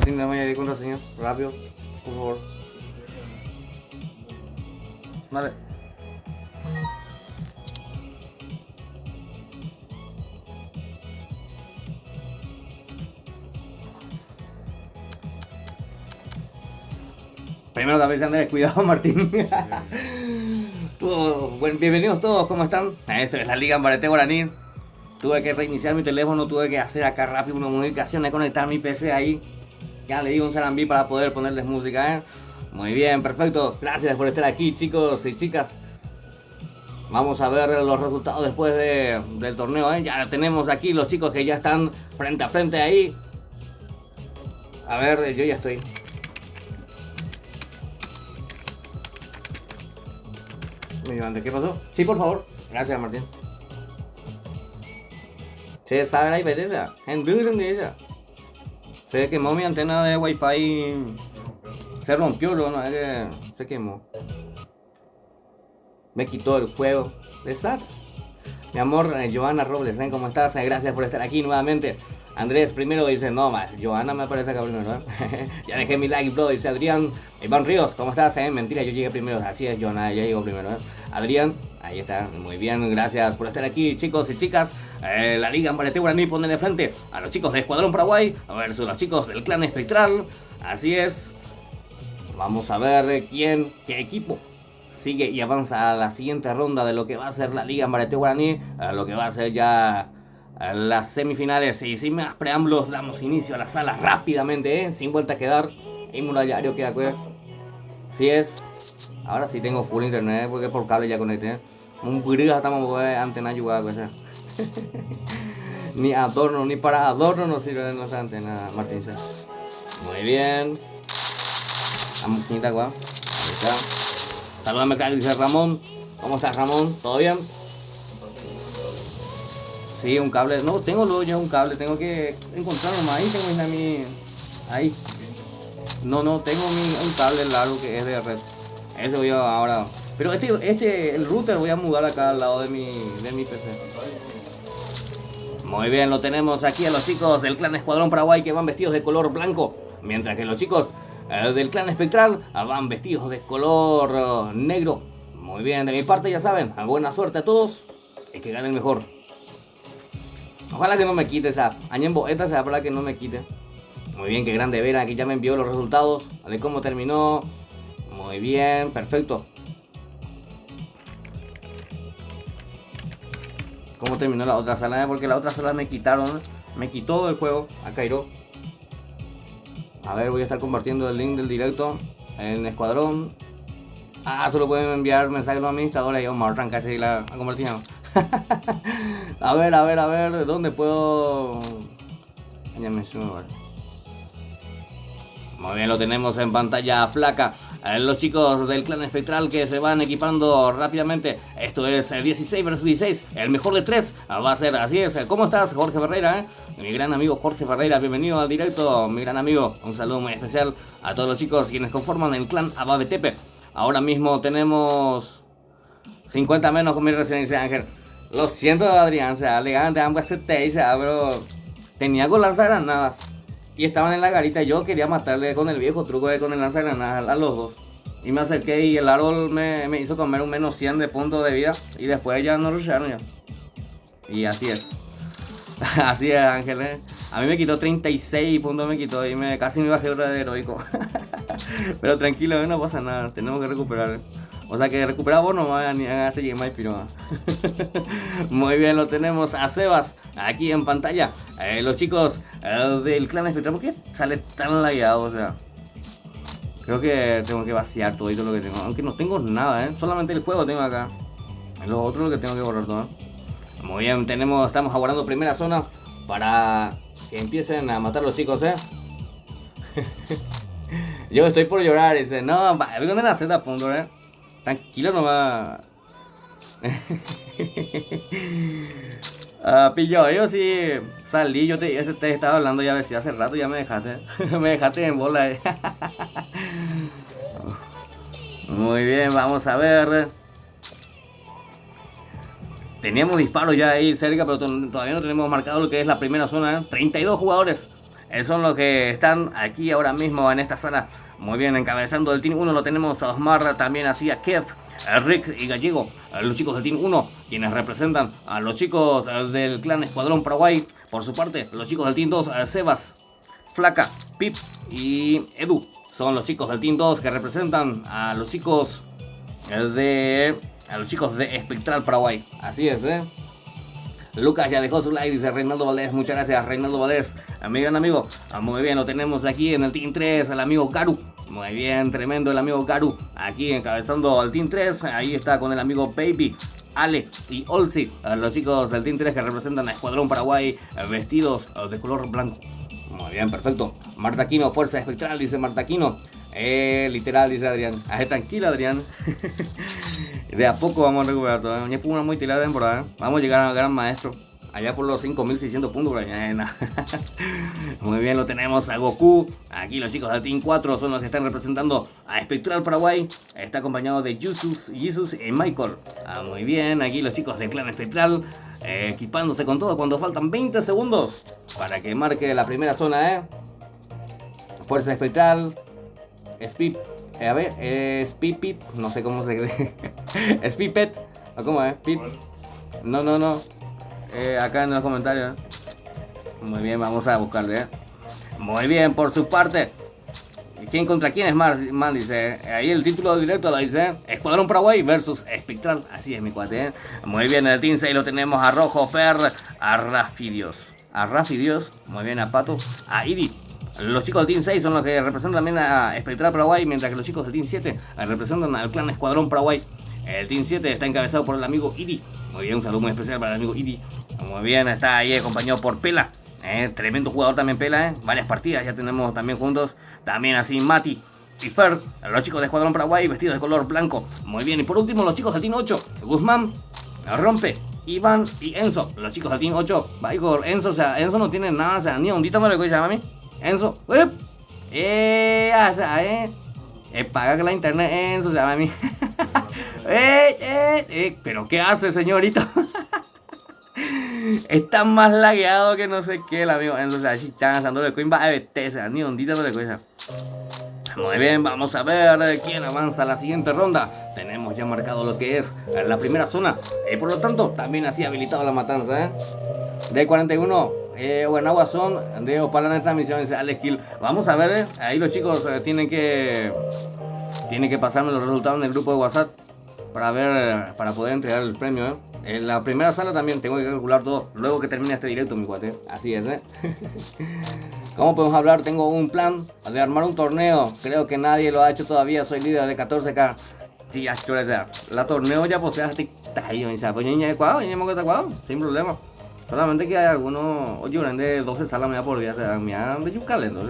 Martín, dame ahí contraseña, rápido, por favor. Vale. Primero que aparece Andrés, cuidado Martín. Bienvenidos todos, ¿cómo están? Esto es la Liga Ambarete Guaraní. Tuve que reiniciar mi teléfono, tuve que hacer acá rápido una modificación, de conectar mi PC ahí. Ya le di un salambí para poder ponerles música, ¿eh? Muy bien, perfecto. Gracias por estar aquí, chicos y chicas. Vamos a ver los resultados después del torneo, ¿eh? Ya tenemos aquí los chicos que ya están frente a frente ahí. A ver, yo ya estoy. ¿Qué pasó? Sí, por favor. Gracias, Martín. Se sabe la IP de esa. Se quemó mi antena de Wi-Fi. Se rompió, no es que se quemó. Me quitó el juego. Exacto. Mi amor, Joana Robles, ¿eh? ¿Cómo estás? Gracias por estar aquí nuevamente. Andrés primero dice, no, Joana me aparece acá primero, ¿eh? Ya dejé mi like, bro, dice Adrián. Iván Ríos, ¿cómo estás? Mentira, yo llegué primero, así es, Joana, ya llegó primero, ¿eh? Adrián, ahí está, muy bien, gracias por estar aquí, chicos y chicas. La Liga Ambarete Guaraní pone de frente a los chicos de Escuadrón Paraguay versus los chicos del Clan Espectral. Así es. Vamos a ver qué equipo sigue y avanza a la siguiente ronda de lo que va a ser la Liga Ambarete Guaraní, lo que va a ser ya las semifinales. Y sin más preámbulos damos inicio a la sala rápidamente, ¿eh? Sin vuelta a quedar. Inmuralario queda pues. Si es. Ahora sí tengo full internet porque por cable ya conecté. Un burrito estamos antena ayudada con esa. Ni adorno, ni para adorno no sirve nuestra antena, Martín. Muy bien. Vamos, quinta, ahí está. Saludame, crack, dice Ramón. ¿Cómo estás, Ramón? ¿Todo bien? Sí, un cable. No, tengo luego ya un cable. Tengo que encontrarlo más. Ahí tengo mi... Ahí. No, tengo un cable largo que es de red. Ese voy a ahora. Pero el router voy a mudar acá al lado de mi PC. Muy bien, lo tenemos aquí a los chicos del Clan Escuadrón Paraguay que van vestidos de color blanco. Mientras que los chicos del Clan Espectral van vestidos de color negro. Muy bien, de mi parte ya saben, buena suerte a todos y que ganen mejor. Ojalá que no me quite esa Añembo, esta sea para que no me quite. Muy bien, qué grande Vera, aquí ya me envió los resultados de cómo terminó. Muy bien, perfecto. ¿Cómo terminó la otra sala? Porque la otra sala me quitaron, me quitó el juego a Cairo. A ver, voy a estar compartiendo el link del directo en Escuadrón. Solo pueden enviar mensajes a los administradores y vamos a arrancar y la convertir. A ver, ¿dónde puedo? Muy bien, lo tenemos en pantalla flaca. Los chicos del Clan Espectral que se van equipando rápidamente. Esto es 16 versus 16. El mejor de 3 va a ser, así es. ¿Cómo estás, Jorge Ferreira? Mi gran amigo Jorge Ferreira, bienvenido al directo. Mi gran amigo, un saludo muy especial a todos los chicos quienes conforman el Clan Ababetepe. Ahora mismo tenemos 50 menos con mi residencia, Ángel. Lo siento, Adrián, o sea, elegante, ambas se te dice, pero tenía con lanzagranadas. Y estaban en la garita. Yo quería matarle con el viejo truco de con el lanzagranadas a los dos. Y me acerqué y el árbol me hizo comer un menos 100 de puntos de vida. Y después ya no rushearon ya. Y así es. Así es, Ángel, ¿eh? A mí me quitó 36 puntos, me quitó y casi me bajé de heroico. Pero tranquilo, no pasa nada. Tenemos que recuperar, ¿eh? O sea que recuperar vos no va ni a seguir más piro. Muy bien, lo tenemos a Sebas aquí en pantalla. Los chicos del Clan Espectral. ¿Por qué sale tan lagueado? O sea, creo que tengo que vaciar todo lo que tengo. Aunque no tengo nada, solamente el juego tengo acá. Los otros lo que tengo que borrar todo. Muy bien, estamos aguardando primera zona para que empiecen a matar los chicos, Yo estoy por llorar, dice. No, vengan a la Z a punto, Tranquilo nomás. Pillo, yo sí salí, yo te estaba hablando ya hace rato, ya me dejaste. Me dejaste en bola. Muy bien, vamos a ver. Teníamos disparos ya ahí cerca, pero todavía no tenemos marcado lo que es la primera zona. 32 jugadores son los que están aquí ahora mismo en esta sala. Muy bien, encabezando el Team 1 lo tenemos a Osmar, también así a Kev, Rick y Gallego, los chicos del Team 1, quienes representan a los chicos del clan Escuadrón Paraguay. Por su parte, los chicos del Team 2, Sebas, Flaca, Pip y Edu, son los chicos del Team 2 que representan a los chicos de Espectral Paraguay. Así es, Lucas ya dejó su like, dice Reinaldo Valdés. Muchas gracias, Reinaldo Valdés, mi gran amigo. Muy bien, lo tenemos aquí en el Team 3, el amigo Garu. Muy bien, tremendo el amigo Garu, aquí encabezando al Team 3. Ahí está con el amigo Baby, Ale y Olsi, los chicos del Team 3 que representan a Escuadrón Paraguay, vestidos de color blanco. Muy bien, perfecto. Marta Aquino, Fuerza Espectral, dice Marta Aquino. Literal, dice Adrián. Tranquilo, Adrián. De a poco vamos a recuperar todo. Ya fue una muy tirada de temporada. Vamos a llegar al gran maestro. Allá por los 5600 puntos. Muy bien, lo tenemos a Goku. Aquí los chicos del Team 4 son los que están representando a Espectral Paraguay. Está acompañado de Jesus y Michael. Muy bien, aquí los chicos del clan Espectral. Equipándose con todo cuando faltan 20 segundos para que marque la primera zona, Fuerza Espectral, Speed, Speedpit, no sé cómo se cree. Speedpet, ¿o cómo es? Pit. No. Acá en los comentarios. Muy bien, vamos a buscarlo, Muy bien, por su parte. ¿Quién contra quién es más? Dice. Ahí el título directo lo dice. Escuadrón Paraguay versus Espectral. Así es, mi cuate, Muy bien, en el Team 6 lo tenemos a Rojo, Fer, a Rafidios. Muy bien, a Pato, a Idi. Los chicos del Team 6 son los que representan también a Espectral Paraguay, mientras que los chicos del Team 7 representan al clan Escuadrón Paraguay. El Team 7 está encabezado por el amigo Idi. Muy bien, un saludo muy especial para el amigo Idi. Muy bien, está ahí acompañado por Pela. Tremendo jugador también Pela, Varias partidas ya tenemos también juntos. También así Mati y Fer, los chicos de Escuadrón Paraguay vestidos de color blanco. Muy bien, y por último los chicos del Team 8, Guzmán, Rompe, Iván y Enzo. Los chicos del Team 8, Baigor, Enzo, Enzo no tiene nada, ni ondita no le voy a llamar a mí. Enzo, paga que la internet, Enzo, llama a mí. Pero ¿qué hace, señorito? Está más lagueado que no sé qué el amigo Enzo, así chanzándole coin va a BTS, ni ondita no le cuesta. Muy bien, vamos a ver quién avanza a la siguiente ronda. Tenemos ya marcado lo que es la primera zona. Por lo tanto, también así habilitado la matanza, De 41, Guanagua son de Opala en transmisión, dice Alex Kill. Vamos a ver, ahí los chicos tienen que pasarme los resultados en el grupo de WhatsApp para poder entregar el premio, En la primera sala también tengo que calcular todo luego que termine este directo, mi cuate. Así es, ¿Cómo podemos hablar? Tengo un plan de armar un torneo. Creo que nadie lo ha hecho todavía. Soy líder de 14k. Sí, la torneo ya posee hasta ahí, pues ya de cuadro, sin problema. Solamente que hay algunos de 12 salas por día, me han de yucalendo,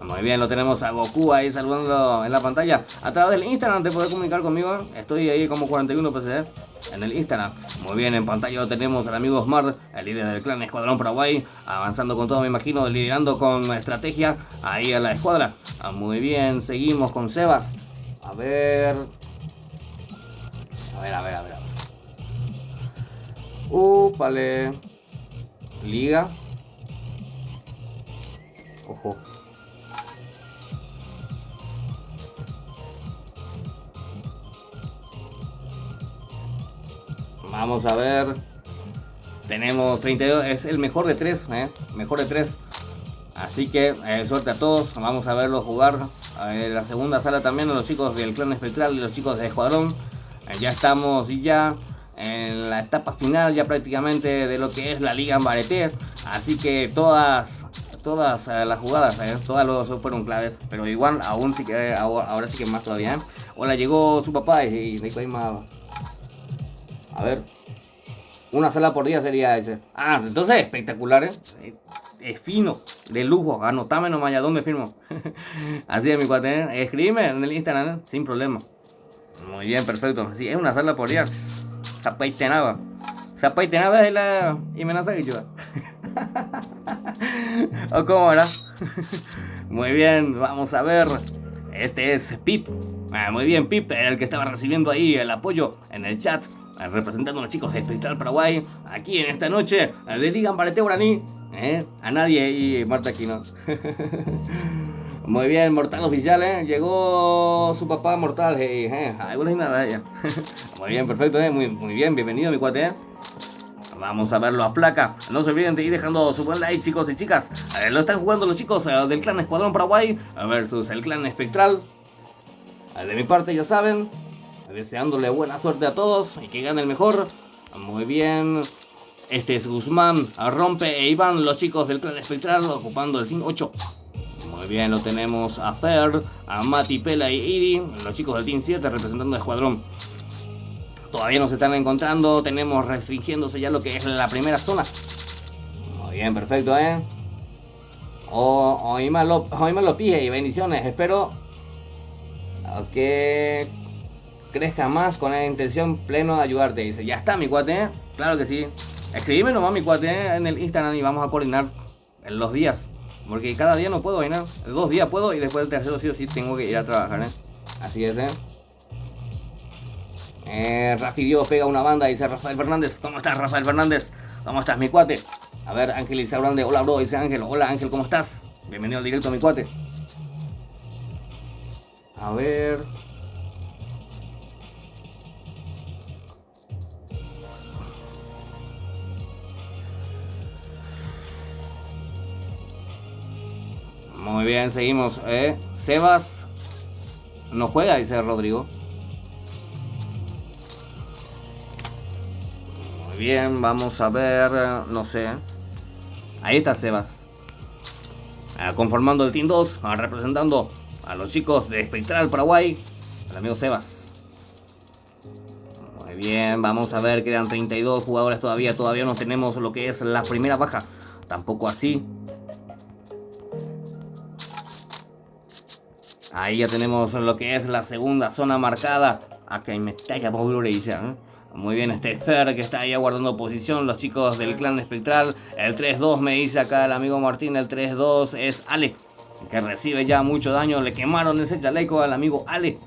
Muy bien, lo tenemos a Goku ahí saludando en la pantalla. A través del Instagram te puedes comunicar conmigo. Estoy ahí como 41 PC en el Instagram. Muy bien, en pantalla lo tenemos al amigo Osmar, el líder del clan Escuadrón Paraguay. Avanzando con todo, me imagino, liderando con estrategia ahí a la escuadra. Muy bien, seguimos con Sebas. A ver. Vale. Liga. Ojo. Vamos a ver. Tenemos 32. Es el mejor de 3. Mejor de 3. Así que suerte a todos. Vamos a verlos jugar. La segunda sala también de los chicos del clan Espectral y los chicos de Escuadrón. Ya estamos ya en la etapa final ya prácticamente de lo que es la Liga Ambareté. Así que todas las jugadas, todas fueron claves. Pero igual aún sí que ahora sí que más todavía. Hola, llegó su papá y de ahí más. A ver, una sala por día sería ese. Entonces espectacular, es fino, de lujo. Anotame nomás ya dónde firmo. Así es, mi cuate, escríbeme en el Instagram, sin problema. Muy bien, perfecto. Sí, es una sala por día. Zapaitenaba es la amenaza que yo. ¿O cómo era? Muy bien, vamos a ver. Este es Pip. Muy bien, Pip, el que estaba recibiendo ahí el apoyo en el chat, representando a los chicos de Espectral Paraguay aquí en esta noche de Liga Ambareté Guaraní. A nadie y Marta aquí no. Muy bien, Mortal oficial, llegó su papá Mortal, Muy bien, perfecto, muy bien, bienvenido mi cuate, Vamos a verlo a Flaca. No se olviden de ir dejando su buen like, chicos y chicas. Lo están jugando los chicos del clan Escuadrón Paraguay versus el clan Espectral. De mi parte, ya saben, deseándole buena suerte a todos y que gane el mejor. Muy bien. Este es Guzmán, Rompe e Iván, los chicos del clan Espectral, ocupando el Team 8. Muy bien, lo tenemos a Fer, a Mati, Pela y Idi, los chicos del Team 7 representando el Escuadrón. Todavía no se están encontrando, tenemos restringiéndose ya lo que es la primera zona. Muy bien, perfecto, Hoy me lo pije y bendiciones, espero que crezca más con la intención pleno de ayudarte. Dice, ya está mi cuate, claro que sí. Escribime nomás mi cuate en el Instagram y vamos a coordinar en los días. Porque cada día no puedo, 2 días puedo y después el tercero sí o sí tengo que ir a trabajar, Así es, Rafi Dios pega una banda, dice Rafael Fernández. ¿Cómo estás, Rafael Fernández? ¿Cómo estás, mi cuate? A ver, Ángel Isaurande, hola bro, dice Ángel. Hola Ángel, ¿cómo estás? Bienvenido al directo, mi cuate. A ver. Muy bien, seguimos. Sebas no juega, dice Rodrigo. Muy bien, vamos a ver. No sé. Ahí está Sebas. Conformando el Team 2, representando a los chicos de Espectral Paraguay. El amigo Sebas. Muy bien, vamos a ver. Quedan 32 jugadores todavía. Todavía no tenemos lo que es la primera baja. Tampoco así. Ahí ya tenemos lo que es la segunda zona marcada. Acá me talla por ya. Muy bien, este Fer que está ahí aguardando posición. Los chicos del clan Espectral. El 3-2 me dice acá el amigo Martín. El 3-2 es Ale, que recibe ya mucho daño. Le quemaron ese chaleco al amigo Ale.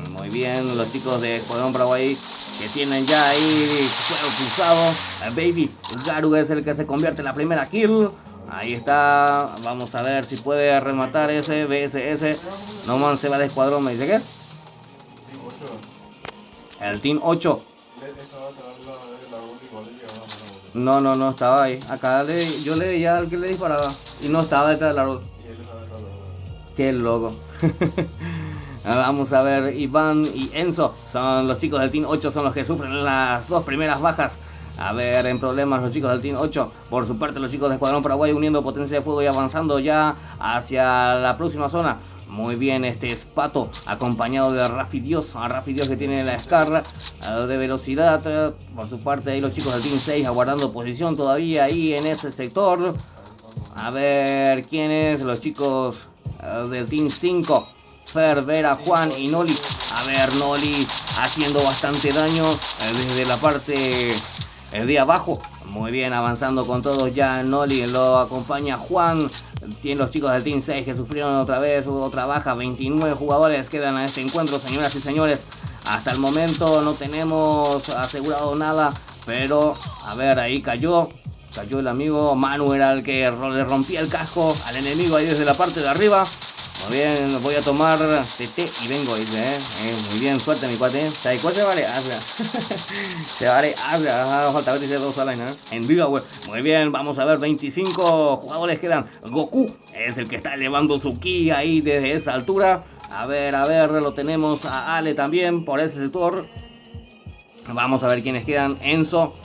Muy bien, los chicos de Escuadrón Paraguay que tienen ya ahí fuego cruzado. Baby Garu es el que se convierte en la primera kill. Ahí está, vamos a ver si puede rematar ese BSS. No man, se va de Escuadrón, me dice que el Team 8. No estaba ahí. Acá yo le veía al que le disparaba y no estaba detrás del árbol. Qué loco. Vamos a ver, Iván y Enzo son los chicos del Team 8, son los que sufren las 2 primeras bajas. A ver, en problemas los chicos del Team 8. Por su parte, los chicos de Escuadrón Paraguay uniendo potencia de fuego y avanzando ya hacia la próxima zona. Muy bien, este es Pato, acompañado de Rafi Dios. A Rafi Dios que tiene la escarra de velocidad. Por su parte, ahí los chicos del Team 6 aguardando posición todavía ahí en ese sector. A ver, ¿quiénes? Los chicos del Team 5. Fer, Vera, Juan y Noli. A ver, Noli haciendo bastante daño desde la parte de abajo. Muy bien, avanzando con todos ya. Noli lo acompaña Juan. Tienen los chicos del Team 6 que sufrieron otra vez otra baja. 29 jugadores quedan a este encuentro, señoras y señores. Hasta el momento no tenemos asegurado nada, pero a ver, ahí cayó el amigo Manu, era el que le rompía el casco al enemigo ahí desde la parte de arriba. Muy bien, voy a tomar TT y vengo, dice, muy bien, suerte mi cuate, ¿cuál se vale? Hazla. Se vale, hazla. Falta ver, dice 2 a la en vivo, güey. Muy bien, vamos a ver, 25 jugadores quedan. Goku es el que está elevando su ki ahí desde esa altura. A ver, lo tenemos a Ale también por ese sector. Vamos a ver quiénes quedan. Enzo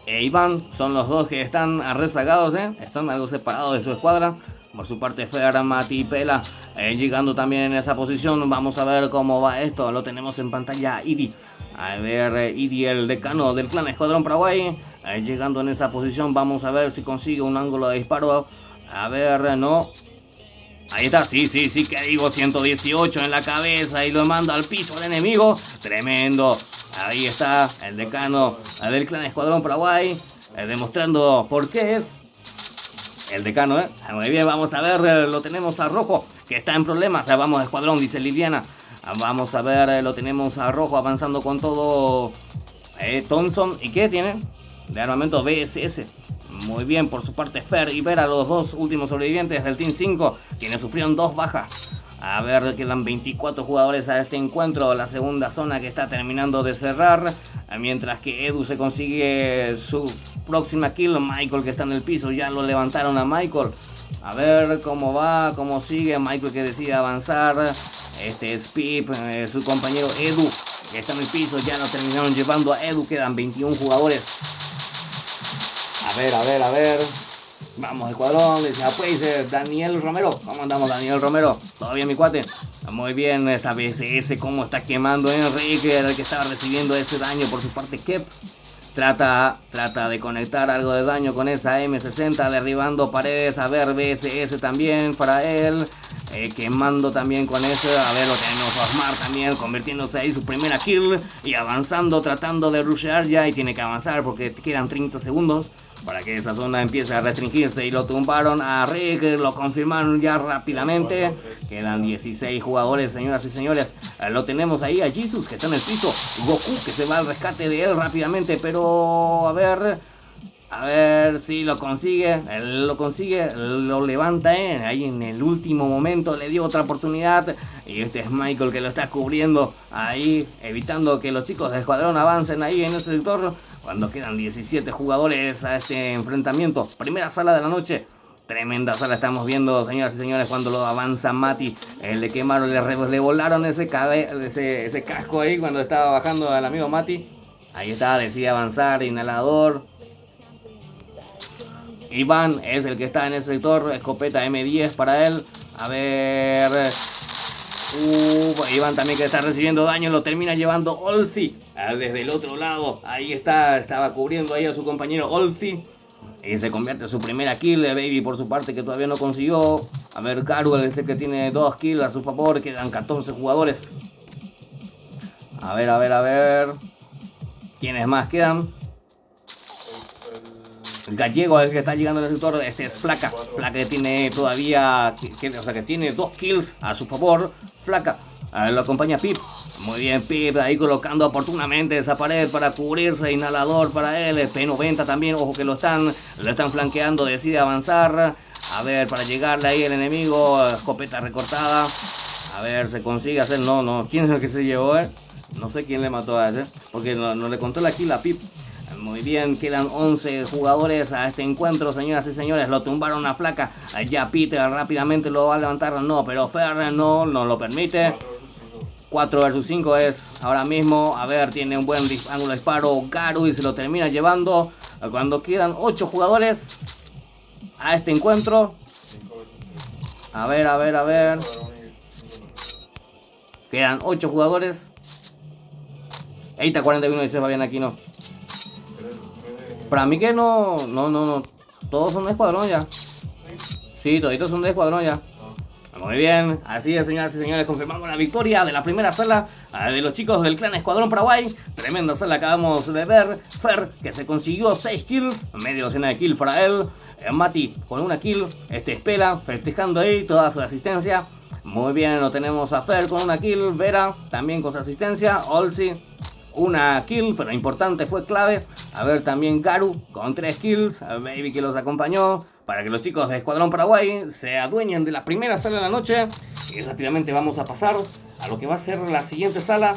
e Iván son los dos que están rezagados, están algo separados de su escuadra. Por su parte, Fer, Mati y Pela llegando también en esa posición. Vamos a ver cómo va esto. Lo tenemos en pantalla. Idi. A ver, Idi, el decano del clan Escuadrón Paraguay. Llegando en esa posición. Vamos a ver si consigue un ángulo de disparo. A ver, no. Ahí está, sí, que digo, 118 en la cabeza y lo manda al piso al enemigo. Tremendo. Ahí está el decano del clan Escuadrón Paraguay. Demostrando por qué es el decano, Muy bien, vamos a ver, lo tenemos a Rojo, que está en problemas. Vamos a Escuadrón, dice Liliana. Vamos a ver, lo tenemos a Rojo avanzando con todo. Thompson, ¿y qué tiene? De armamento BSS. Muy bien, por su parte Fer y Vera, los dos últimos sobrevivientes del Team 5, quienes sufrieron 2 bajas. A ver, quedan 24 jugadores a este encuentro, la segunda zona que está terminando de cerrar, mientras que Edu se consigue su próxima kill. Michael, que está en el piso, ya lo levantaron a Michael. A ver cómo va, cómo sigue. Michael, que decide avanzar. Este es Pip, su compañero Edu, que está en el piso, ya lo terminaron llevando a Edu. Quedan 21 jugadores. A ver. Vamos, escuadrón, dice Apacer, Daniel Romero. ¿Cómo andamos, Daniel Romero? ¿Todavía, mi cuate? Muy bien, esa BSS, cómo está quemando Enrique, era el que estaba recibiendo ese daño por su parte. Kep trata de conectar algo de daño con esa M60, derribando paredes. A ver, BSS también para él, quemando también con eso. A ver, lo tenemos a Osmar también, convirtiéndose ahí su primera kill y avanzando, tratando de rushear ya. Y tiene que avanzar porque quedan 30 segundos para que esa zona empiece a restringirse. Y lo tumbaron a Rick, lo confirmaron ya rápidamente. Quedan 16 jugadores, señoras y señores. Lo tenemos ahí a Jesus, que está en el piso. Goku, que se va al rescate de él rápidamente, pero a ver si lo consigue. Él lo consigue, lo levanta ahí en el último momento, le dio otra oportunidad. Y este es Michael, que lo está cubriendo ahí, evitando que los chicos de escuadrón avancen ahí en ese sector. Cuando quedan 17 jugadores a este enfrentamiento. Primera sala de la noche. Tremenda sala estamos viendo, señoras y señores, cuando lo avanza Mati. Le quemaron, le volaron ese casco ahí cuando estaba bajando al amigo Mati. Ahí está, decide avanzar, inhalador. Iván es el que está en ese sector, escopeta M10 para él. A ver... Iván también, que está recibiendo daño, lo termina llevando Olsi desde el otro lado. Ahí estaba cubriendo ahí a su compañero Olsi. Y se convierte en su primera kill. Baby, por su parte, que todavía no consiguió. A ver, Garu es el que tiene 2 kills a su favor. Quedan 14 jugadores. A ver. ¿Quiénes más quedan? El Gallego es el que está llegando al sector. Este es Flaca. Flaca, que tiene todavía... que tiene 2 kills a su favor. Flaca. Lo acompaña Pip. Muy bien, Pip ahí colocando oportunamente esa pared para cubrirse. Inhalador para él. P90 también. Ojo que lo están flanqueando. Decide avanzar. A ver, para llegarle ahí el enemigo. Escopeta recortada. A ver, se consigue hacer... No. ¿Quién es el que se llevó? No sé quién le mató a ese. Porque no le contó la kill a Pip. Muy bien, quedan 11 jugadores a este encuentro, señoras y señores. Lo tumbaron a Flaca. Ya Peter rápidamente lo va a levantar. No, pero Fer no lo permite. 4 versus 5 es ahora mismo. A ver, tiene un buen ángulo de disparo Garu y se lo termina llevando. Cuando quedan 8 jugadores a este encuentro. A ver. Quedan 8 jugadores. Eita, 41 dice Fabián Aquino. Para mí que no. Todos son de escuadrón ya. Sí, toditos son de escuadrón ya. Muy bien, así es, señoras y señores, confirmamos la victoria de la primera sala de los chicos del clan Escuadrón Paraguay. Tremenda sala acabamos de ver. Fer, que se consiguió 6 kills, media docena de kills para él. Mati con una kill. Espela festejando ahí toda su asistencia. Muy bien, lo tenemos a Fer con una kill. Vera también con su asistencia. Olsi, una kill, pero importante, fue clave. A ver, también Garu con 3 kills. Baby, que los acompañó. Para que los chicos de Escuadrón Paraguay se adueñen de la primera sala de la noche. Y rápidamente vamos a pasar a lo que va a ser la siguiente sala,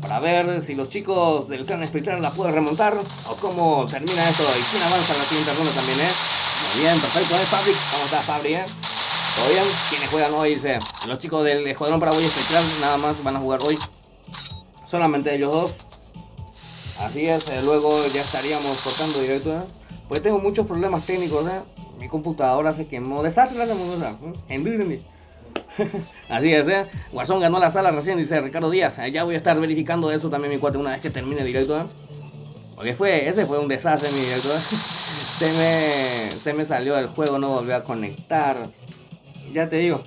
para ver si los chicos del clan espectral la pueden remontar o cómo termina esto y quién avanza en la siguiente ronda también, Muy bien, perfecto, Fabric. ¿Cómo está, Fabri, ¿Todo bien? ¿Quiénes juegan hoy? Dice, los chicos del Escuadrón Paraguay espectral nada más van a jugar hoy. Solamente ellos dos. Así es, luego ya estaríamos cortando directo, Pues tengo muchos problemas técnicos, Mi computadora se quemó. Desastre la semana. Así es, Guasón ganó la sala recién, dice Ricardo Díaz. Ya voy a estar verificando eso también, mi cuate, una vez que termine el directo, Porque ese fue un desastre, mi directo, Se me salió del juego, no volvió a conectar. Ya te digo.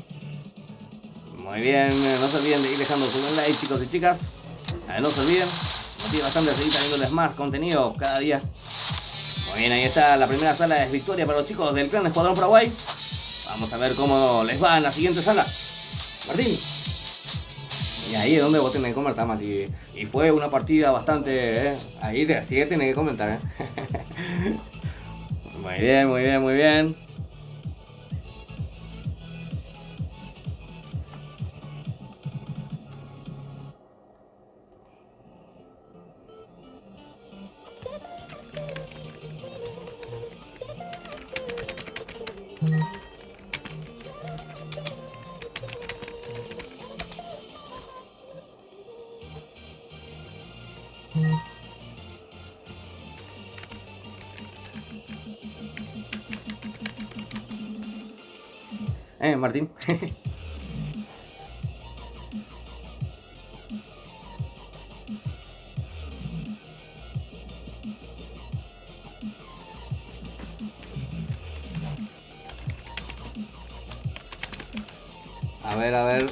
Muy bien, no se olviden de ir dejando su like, chicos y chicas. No se olviden. Motiva bastante a seguir trayéndoles más contenido cada día. Muy bien, ahí está la primera sala de victoria para los chicos del clan Escuadrón Paraguay. Vamos a ver cómo les va en la siguiente sala. Martín. Y ahí es donde vos tenés que comentar, Mati. Y fue una partida bastante, Ahí de así que tenés que comentar, Muy bien, muy bien, muy bien. Martín. A ver, a ver.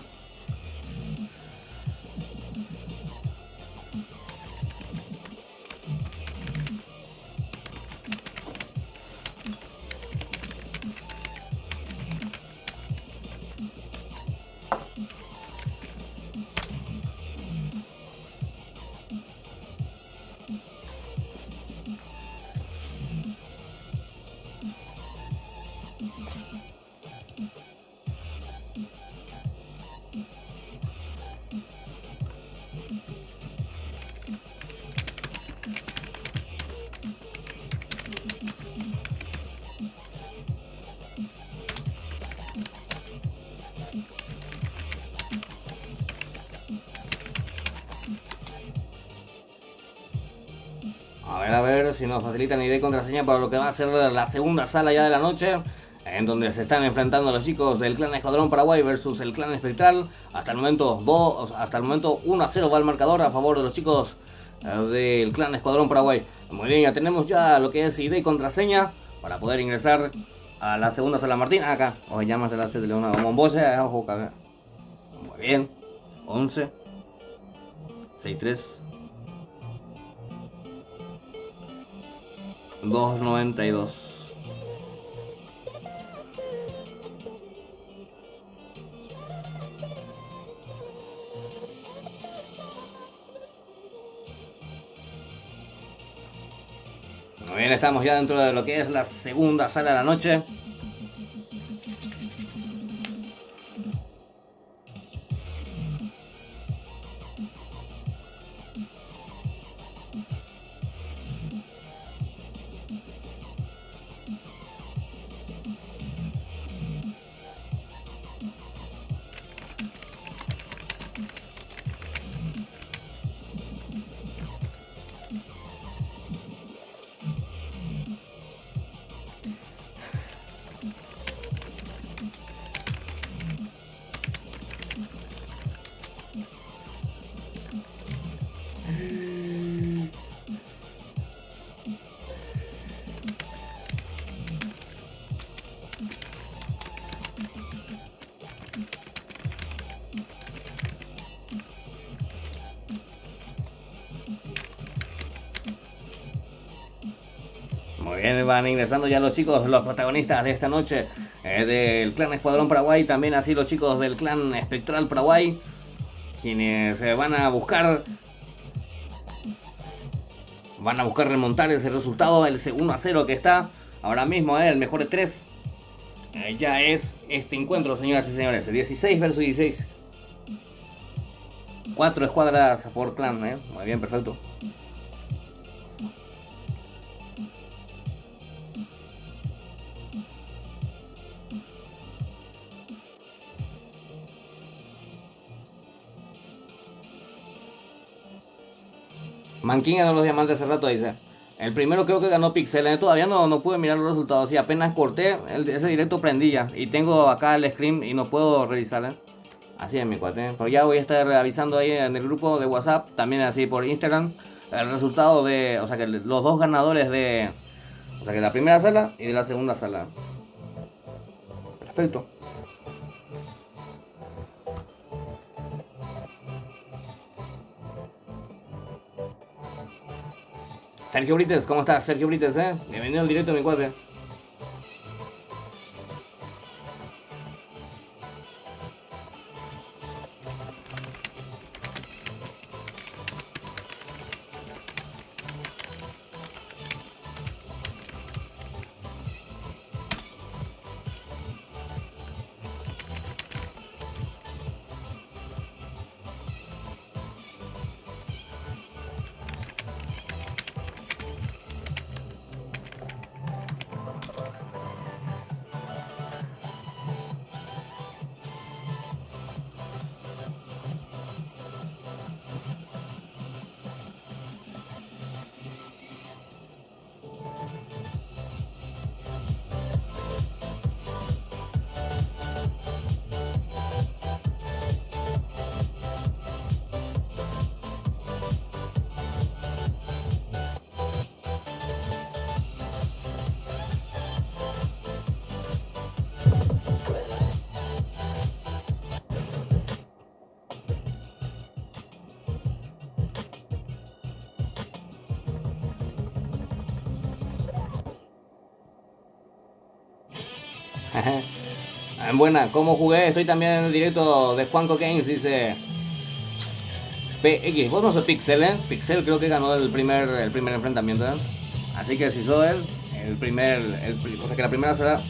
A ver si nos facilitan ID y contraseña para lo que va a ser la segunda sala ya de la noche, en donde se están enfrentando los chicos del clan Escuadrón Paraguay versus el clan Espectral. Hasta el momento 1-0 va el marcador a favor de los chicos del clan Escuadrón Paraguay. Muy bien, ya tenemos ya lo que es ID y contraseña para poder ingresar a la segunda sala. Martín, acá, o llamas a la sede de una bombolla, ojo, muy bien, 11 63 292. Muy bien, estamos ya dentro de lo que es la segunda sala de la noche. Muy bien, van ingresando ya los chicos, los protagonistas de esta noche del clan Escuadrón Paraguay, también así los chicos del clan Espectral Paraguay, quienes van a buscar remontar ese resultado, el 1-0 que está ahora mismo, el mejor de 3. Ya es este encuentro, señoras y señores, 16 versus 16. 4 escuadras por clan, muy bien, perfecto. Manquín ganó los diamantes hace rato, dice. El primero creo que ganó Pixel. Todavía no pude mirar los resultados. Sí, apenas corté ese directo prendí ya. Y tengo acá el screen y no puedo revisar. Así es mi cuate. Pero ya voy a estar avisando ahí en el grupo de WhatsApp. También así por Instagram. El resultado de... O sea que los dos ganadores de... O sea que la primera sala y de la segunda sala. Perfecto. Sergio Brites, ¿cómo estás? Sergio Brites, bienvenido al directo, mi cuate. Buena, ¿cómo jugué? Estoy también en el directo de Juanco Games, dice PX. Vos no sos Pixel, ¿eh? Pixel creo que ganó el primer enfrentamiento, ¿eh? Así que si sos él, o sea que la primera será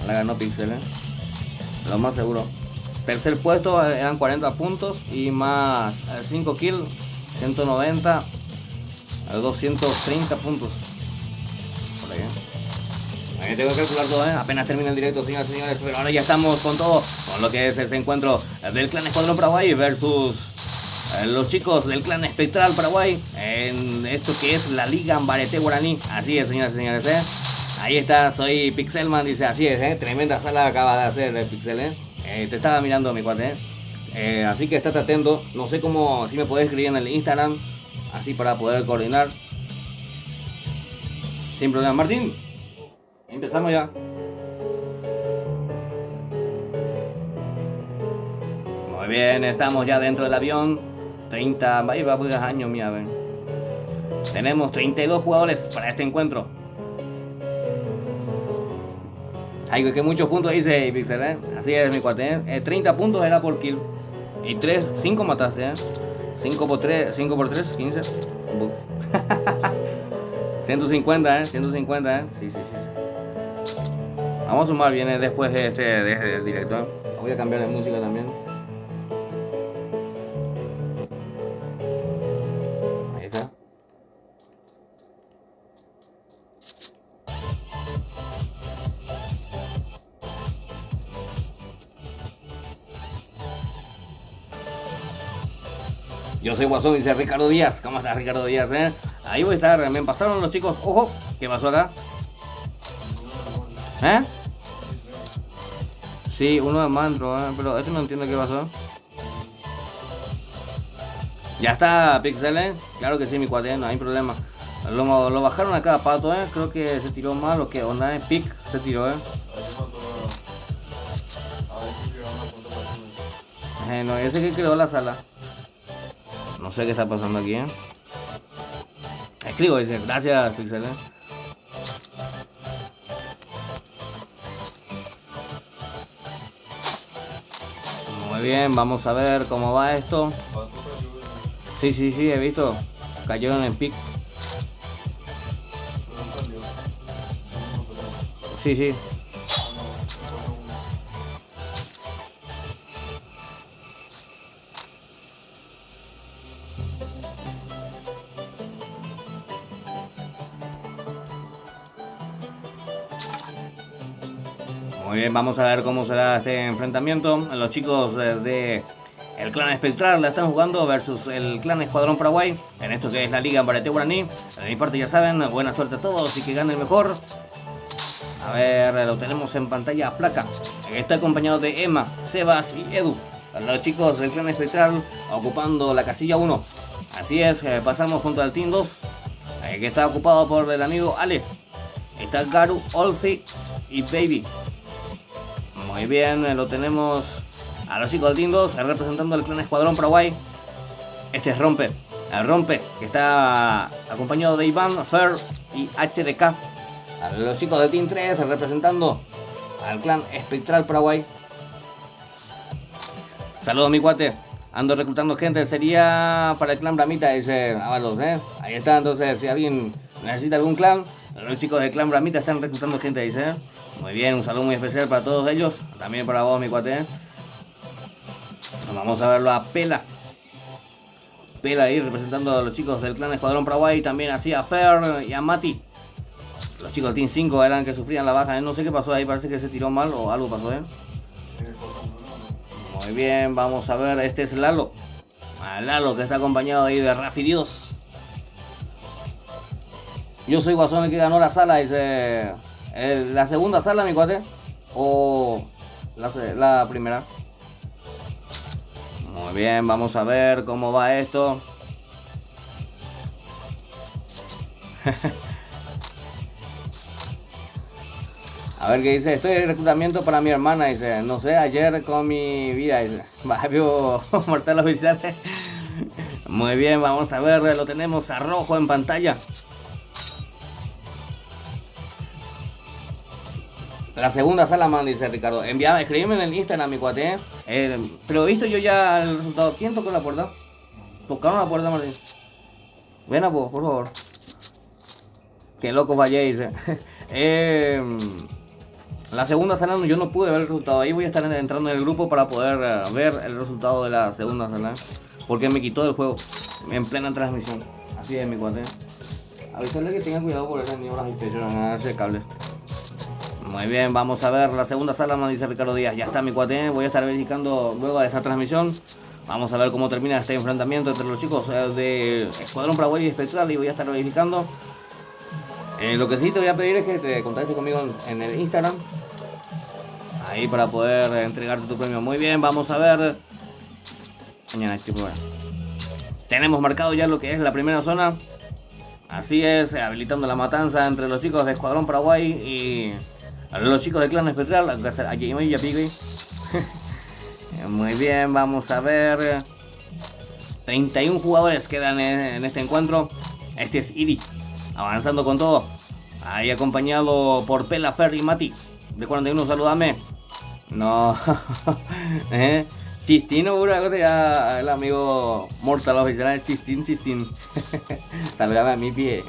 la ganó Pixel, ¿eh? Lo más seguro. Tercer puesto eran 40 puntos y más 5 kills, 190 a 230 puntos. Por ahí, tengo que calcular todo, ¿eh? Apenas termina el directo, señoras y señores. Pero ahora ya estamos con todo, con lo que es ese encuentro del Clan Escuadrón Paraguay versus los chicos del Clan Espectral Paraguay en esto que es la Liga Ambarete Guaraní. Así es, señoras y señores, ¿eh? Ahí está, soy Pixelman, dice, así es, ¿eh? Tremenda sala acaba de hacer Pixel, ¿eh? Te estaba mirando, mi cuate, ¿eh? Así que estate atento. No sé cómo, si me podés escribir en el Instagram, así para poder coordinar. Sin problema. Martín, empezamos ya. Muy bien, estamos ya dentro del avión. 30, ahí va por años, mira, ven. Tenemos 32 jugadores para este encuentro. Ay, que muchos puntos dice Pixel, ¿eh? Así es, mi cuate, ¿eh? 30 puntos era por kill. Y 5 mataste, ¿eh? 5 por 3, 15. 150, ¿eh? 150, ¿eh? Sí. Vamos a sumar bien después de este directo, ¿eh? Voy a cambiar de música también. Ahí está. Yo soy Guasón, dice Ricardo Díaz. ¿Cómo estás, Ricardo Díaz, eh? Ahí voy a estar. Me pasaron los chicos. Ojo, ¿qué pasó acá? ¿Eh? Sí, uno de Mantro, pero este no entiendo qué pasó. Ya está, Pixel, ¿eh? Claro que sí, mi cuate, no hay problema. Lo bajaron acá, Pato, ¿eh? Creo que se tiró mal o que onda, Pic se tiró, ¿eh? No, ese que creó la sala. No sé qué está pasando aquí, ¿eh? Escribo, dice, gracias, Pixel, ¿eh? Muy bien, vamos a ver cómo va esto. Sí, he visto. Cayeron en pic. Sí. Muy bien, vamos a ver cómo será este enfrentamiento. Los chicos de el Clan Espectral la están jugando versus el Clan Escuadrón Paraguay en esto que es la Liga Ambarete Guaraní. De mi parte ya saben, buena suerte a todos y que gane el mejor. A ver, lo tenemos en pantalla flaca. Está acompañado de Emma, Sebas y Edu. Los chicos del Clan Espectral ocupando la casilla 1. Así es, pasamos junto al Team 2, que está ocupado por el amigo Ale. Está Garu, Olsi y Baby. Muy bien, lo tenemos a los chicos del Team 2 representando al Clan Escuadrón Paraguay. Este es Rompe. El Rompe, que está acompañado de Iván, Fer y HDK. A los chicos del Team 3 representando al Clan Espectral Paraguay. Saludos, mi cuate. Ando reclutando gente. Sería para el Clan Bramita, dice Ábalos, ¿eh? Ahí está, entonces, si alguien necesita algún clan, los chicos del Clan Bramita están reclutando gente, dice. Muy bien, un saludo muy especial para todos ellos. También para vos, mi cuate. Vamos a verlo a Pela. Pela ahí representando a los chicos del Clan Escuadrón Paraguay. También así a Fer y a Mati. Los chicos del Team 5 eran que sufrían la baja. No sé qué pasó ahí, parece que se tiró mal o algo pasó, ¿eh? Muy bien, vamos a ver. Este es Lalo. Lalo, que está acompañado ahí de Rafi Dios. Yo soy Guasón, el que ganó la sala, dice. ¿La segunda sala, mi cuate? ¿O la primera? Muy bien, vamos a ver cómo va esto. A ver qué dice. Estoy en reclutamiento para mi hermana, dice. No sé, ayer con mi vida, dice. Barrio Mortal Oficial. Muy bien, vamos a ver. Lo tenemos a rojo en pantalla. La segunda sala, man, dice Ricardo. Enviaba, escribime en el Instagram, mi cuate. Pero he visto yo ya el resultado. ¿Quién tocó la puerta? Tocaron la puerta, Martín. Ven a vos, por favor. Qué loco fallé, dice. La segunda sala yo no pude ver el resultado. Ahí voy a estar entrando en el grupo para poder ver el resultado de la segunda sala. Porque me quitó del juego en plena transmisión. Así es, mi cuate. Avisarle que tengan cuidado por esas nieblas y pecho, no ese cable. Muy bien, vamos a ver la segunda sala, me dice Ricardo Díaz. Ya está, mi cuate. Voy a estar verificando luego de esa transmisión. Vamos a ver cómo termina este enfrentamiento entre los chicos de Escuadrón Paraguay y Espectral. Y voy a estar verificando. Lo que sí te voy a pedir es que te contactes conmigo en el Instagram. Ahí para poder entregarte tu premio. Muy bien, vamos a ver. Mañana tenemos marcado ya lo que es la primera zona. Así es, habilitando la matanza entre los chicos de Escuadrón Paraguay y los chicos del Clan Espectral. Aquí ya pico. Muy bien, vamos a ver. 31 jugadores quedan en este encuentro. Este es Idi, avanzando con todo. Ahí acompañado por Pela, Fer y Mati. De 41, saludame. No. Chistino, una cosa ya. El amigo Mortal oficial, Chistín. Saludame a mi pie.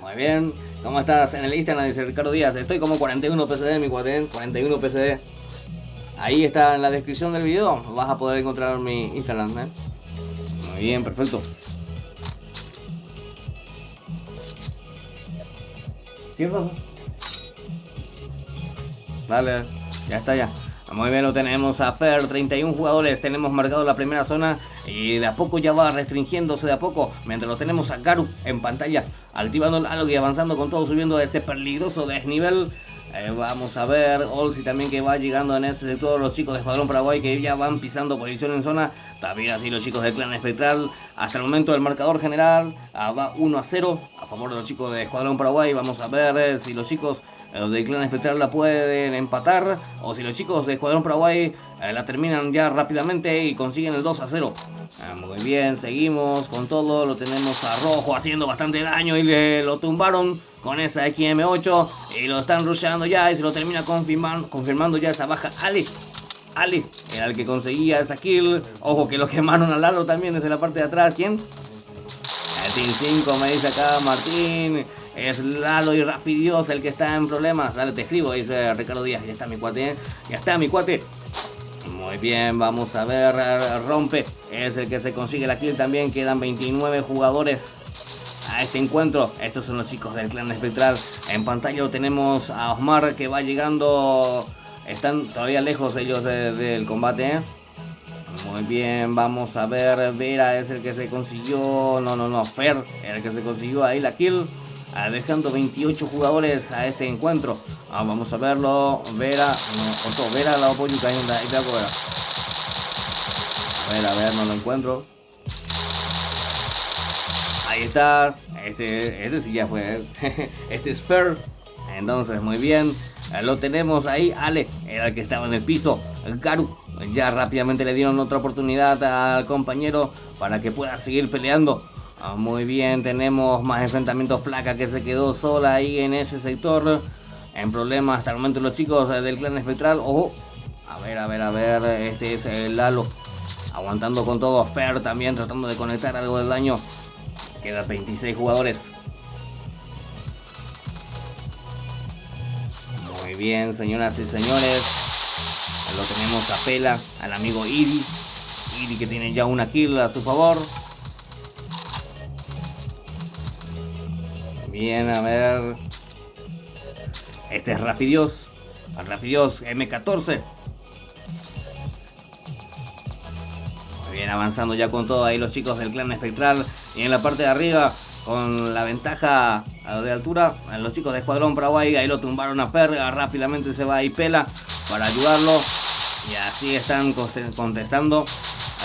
Muy bien. ¿Cómo estás? En el Instagram dice Ricardo Díaz. Estoy como 41 PCD, mi cuaten. 41 PCD. Ahí está en la descripción del video. Vas a poder encontrar mi Instagram, Muy bien, perfecto. ¿Qué pasa? Dale, ya está ya. Muy bien, lo tenemos a Fer, 31 jugadores, tenemos marcado la primera zona y de a poco ya va restringiéndose de a poco, mientras lo tenemos a Garu en pantalla, activando el algo y avanzando con todo, subiendo a ese peligroso desnivel. Vamos a ver, Olsi también que va llegando en ese sector, los chicos de Escuadrón Paraguay que ya van pisando posición en zona, también así los chicos del Clan Espectral. Hasta el momento el marcador general va 1-0 a favor de los chicos de Escuadrón Paraguay. Vamos a ver si los chicos del Clan Espectral la pueden empatar o si los chicos de Escuadrón Paraguay la terminan ya rápidamente y consiguen el 2-0. Muy bien, seguimos con todo, lo tenemos a Rojo haciendo bastante daño y lo tumbaron con esa XM8 y lo están rusheando ya y se lo termina confirmando ya esa baja Ali era el que conseguía esa kill. Ojo que lo quemaron a Lalo también desde la parte de atrás. ¿Quién? El Team 5 me dice acá Martín. Es Lalo y Rafi Dios el que está en problemas. Dale, te escribo, dice Ricardo Díaz. Ya está mi cuate, ya está mi cuate. Muy bien, vamos a ver. Rompe es el que se consigue la kill también. Quedan 29 jugadores a este encuentro. Estos son los chicos del Clan Espectral. En pantalla lo tenemos a Osmar que va llegando. Están todavía lejos ellos del combate. Muy bien, vamos a ver. Vera es el que se consiguió. No, Fer era el que se consiguió ahí la kill. Dejando 28 jugadores a este encuentro. Vamos a verlo. Vera, Vera la apoyo que hay en la Vera. A ver, no lo encuentro. Ahí está. Este sí ya fue. Este es Fer. Entonces, muy bien. Lo tenemos ahí. Ale era el que estaba en el piso. Garu ya rápidamente le dieron otra oportunidad al compañero para que pueda seguir peleando. Muy bien, tenemos más enfrentamientos. Flaca que se quedó sola ahí en ese sector. En problemas hasta el momento los chicos del Clan Espectral. Ojo. A ver. Este es el Lalo. Aguantando con todo. Fer también tratando de conectar algo del daño. Quedan 26 jugadores. Muy bien, señoras y señores. Lo tenemos a Pela, al amigo Idi que tiene ya una kill a su favor. Bien, a ver. Este es Rafi Dios M14. Muy bien, avanzando ya con todo ahí los chicos del Clan Espectral. Y en la parte de arriba, con la ventaja de altura, los chicos de Escuadrón Paraguay, ahí lo tumbaron a Fer. Rápidamente se va ahí Pela para ayudarlo. Y así están contestando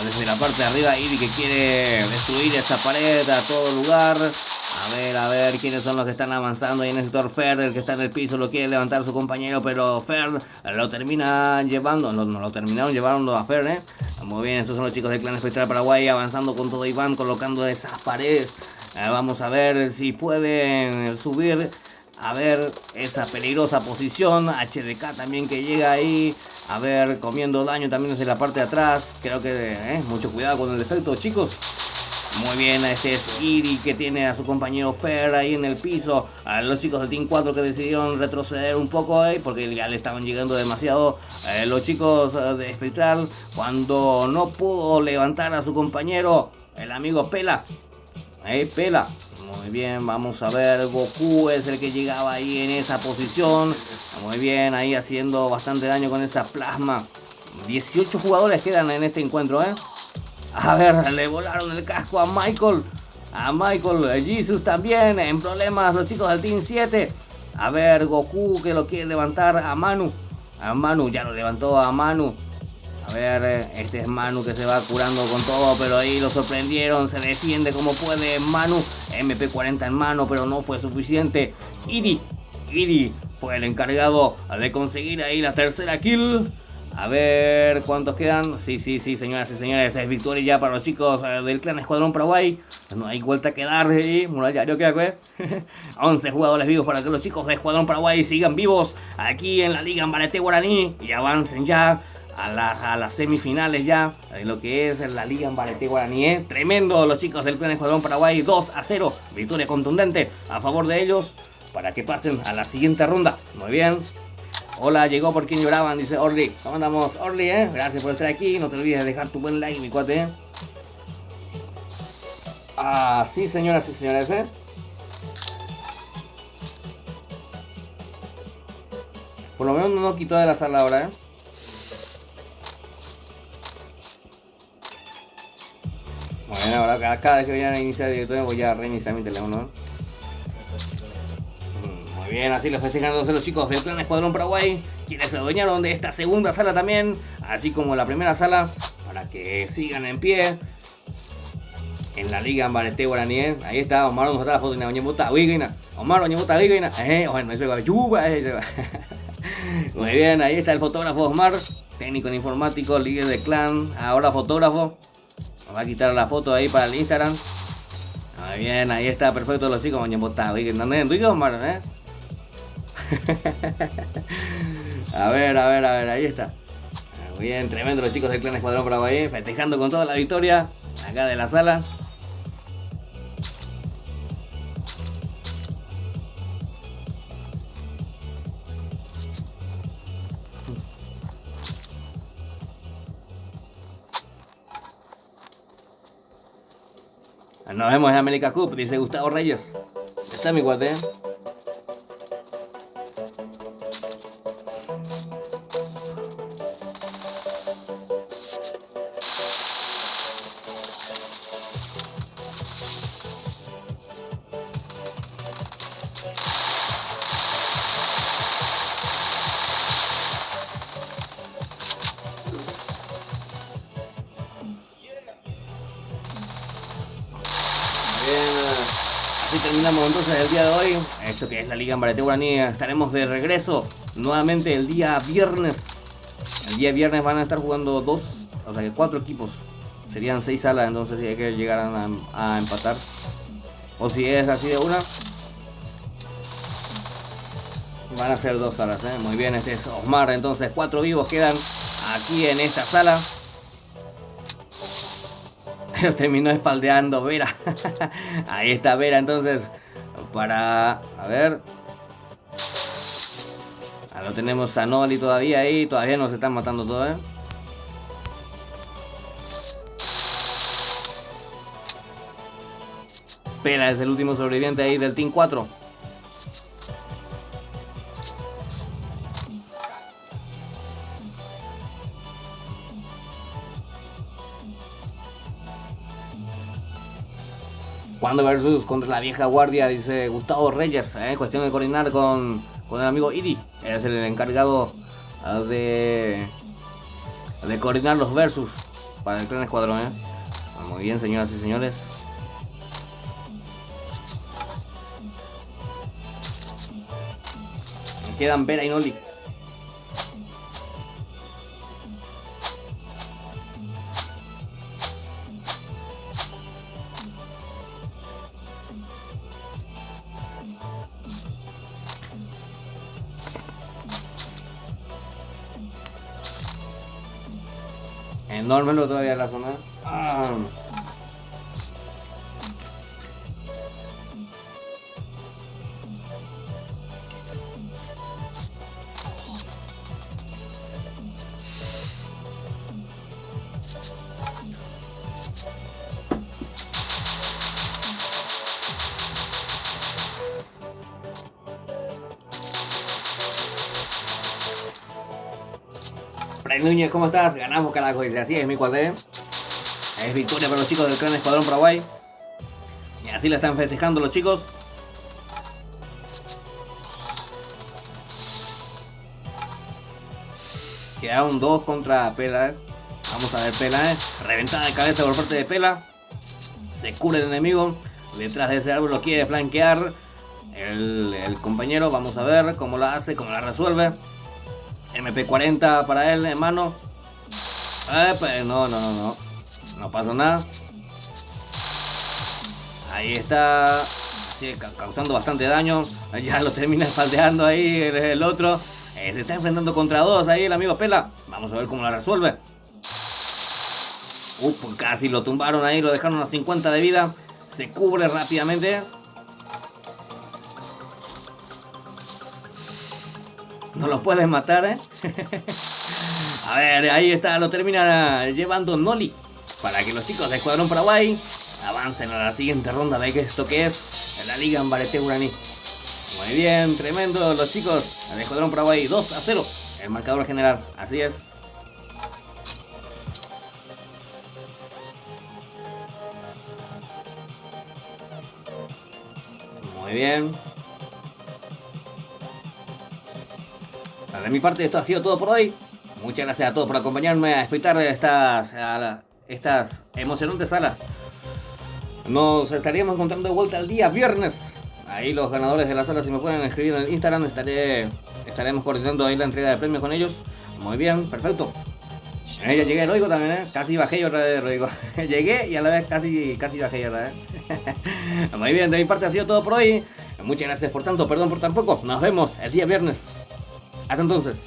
desde la parte de arriba. Idi que quiere destruir esa pared a todo lugar. A ver quiénes son los que están avanzando ahí en el sector. Fer, el que está en el piso, lo quiere levantar su compañero, pero Fer lo termina llevando. No lo terminaron llevando a Fer, Muy bien, estos son los chicos del Clan Espectral Paraguay avanzando con todo y van colocando esas paredes. Vamos a ver si pueden subir A ver, esa peligrosa posición. HDK también que llega ahí. A ver, comiendo daño también desde la parte de atrás. Creo que mucho cuidado con el efecto, chicos. Muy bien, este es Iri que tiene a su compañero Fer ahí en el piso. A los chicos del Team 4 que decidieron retroceder un poco ahí porque ya le estaban llegando demasiado. Los chicos de Espectral, cuando no pudo levantar a su compañero, el amigo Pela. Pela. Muy bien, vamos a ver. Goku es el que llegaba ahí en esa posición. Muy bien, ahí haciendo bastante daño con esa plasma. 18 jugadores quedan en este encuentro, A ver, le volaron el casco a Michael. A Michael, Jesus también en problemas, los chicos del Team 7. A ver, Goku que lo quiere levantar a Manu. A Manu, ya lo levantó a Manu. A ver, este es Manu que se va curando con todo, pero ahí lo sorprendieron. Se defiende como puede Manu. MP40 en mano, pero no fue suficiente. Idi fue el encargado de conseguir ahí la tercera kill. A ver, ¿cuántos quedan? Sí, señoras y señores, es victoria ya para los chicos del clan Escuadrón Paraguay. No hay vuelta que dar, muralario que 11 jugadores vivos para que los chicos de Escuadrón Paraguay sigan vivos aquí en la Liga Ambarete Guaraní y avancen ya a las semifinales ya de lo que es la Liga Ambarete Guaraní. Tremendo los chicos del clan Escuadrón Paraguay, 2-0, victoria contundente a favor de ellos para que pasen a la siguiente ronda. Muy bien. Hola, llegó por quien lloraban, dice Orly. ¿Cómo andamos, Orly, Gracias por estar aquí. No te olvides de dejar tu buen like, mi cuate, sí, señoras y señores, Por lo menos no nos quitó de la sala ahora, Bueno, ahora cada vez que vayan a iniciar el directorio voy a reiniciar mi teléfono, Muy bien, así los festejándose los chicos del clan Escuadrón Paraguay, quienes se adueñaron de esta segunda sala también, así como la primera sala, para que sigan en pie en la Liga Ambarete Guaraní. Ahí está Omar, nos está la foto de Oñemuta Wigina. Omar, Oñemuta Wigina. Bueno, eso es chupa, Muy bien, ahí está el fotógrafo Omar, técnico en informático, líder de clan, ahora fotógrafo. Nos va a quitar la foto ahí para el Instagram. Muy bien, ahí está, perfecto los chicos. Oñemuta Wigina. ¿Dónde es Omar, A ver, ahí está. Muy bien, tremendo los chicos del clan Escuadrón Paraguay, festejando con toda la victoria acá de la sala. Nos vemos en América Cup, dice Gustavo Reyes. Está mi cuate, Así terminamos entonces el día de hoy. Esto que es la Liga Ambarete Guaraní. Estaremos de regreso nuevamente el día viernes. El día viernes van a estar jugando 4 equipos. Serían 6 salas, entonces si hay que llegar a empatar. O si es así de una, van a ser 2 salas, Muy bien, este es Osmar. Entonces 4 vivos quedan aquí en esta sala. Pero terminó espaldeando Vera. Ahí está Vera entonces. Para... A ver. Lo tenemos a Noli todavía ahí. Todavía nos están matando todos, Pela es el último sobreviviente ahí del Team 4. Cuando versus contra la vieja guardia, dice Gustavo Reyes. Cuestión de coordinar con el amigo Idi. Es el encargado de coordinar los versus para el clan Escuadrón. Muy bien, señoras y señores. Quedan Vera y Noli. Enorme lo todavía la zona. Ah. Fray Núñez, ¿cómo estás? Ganamos, carajo. Dice, así es, mi cuate. Es victoria para los chicos del Clan Escuadrón Paraguay. Y así la están festejando los chicos. Quedaron 2 contra Pela. Vamos a ver Pela. Reventada de cabeza por parte de Pela. Se cubre el enemigo. Detrás de ese árbol lo quiere flanquear el compañero. Vamos a ver cómo la hace, cómo la resuelve. MP40 para él, hermano. No pasa nada. Ahí está. Así, causando bastante daño. Ya lo termina faldeando ahí el otro. Se está enfrentando contra 2 ahí el amigo Pela. Vamos a ver cómo la resuelve. Casi lo tumbaron ahí. Lo dejaron a 50 de vida. Se cubre rápidamente. No lo puedes matar, ¿eh? A ver, ahí está, lo termina llevando Noli. Para que los chicos de Escuadrón Paraguay avancen a la siguiente ronda de esto que es la Liga Ambarete Uraní. Muy bien, tremendo los chicos de Escuadrón Paraguay. 2-0, el marcador general, así es. Muy bien. De mi parte esto ha sido todo por hoy. Muchas gracias a todos por acompañarme a espectar estas emocionantes salas. Nos estaríamos encontrando de vuelta el día viernes. Ahí los ganadores de la sala, si me pueden escribir en el Instagram, estaremos coordinando ahí la entrega de premios con ellos. Muy bien, perfecto. Ya llegué el Rodrigo también, casi bajé yo otra vez, Rodrigo. Llegué y a la vez casi bajé yo otra vez. Muy bien, de mi parte ha sido todo por hoy. Muchas gracias por tanto, perdón por tan poco. Nos vemos el día viernes. Hasta entonces.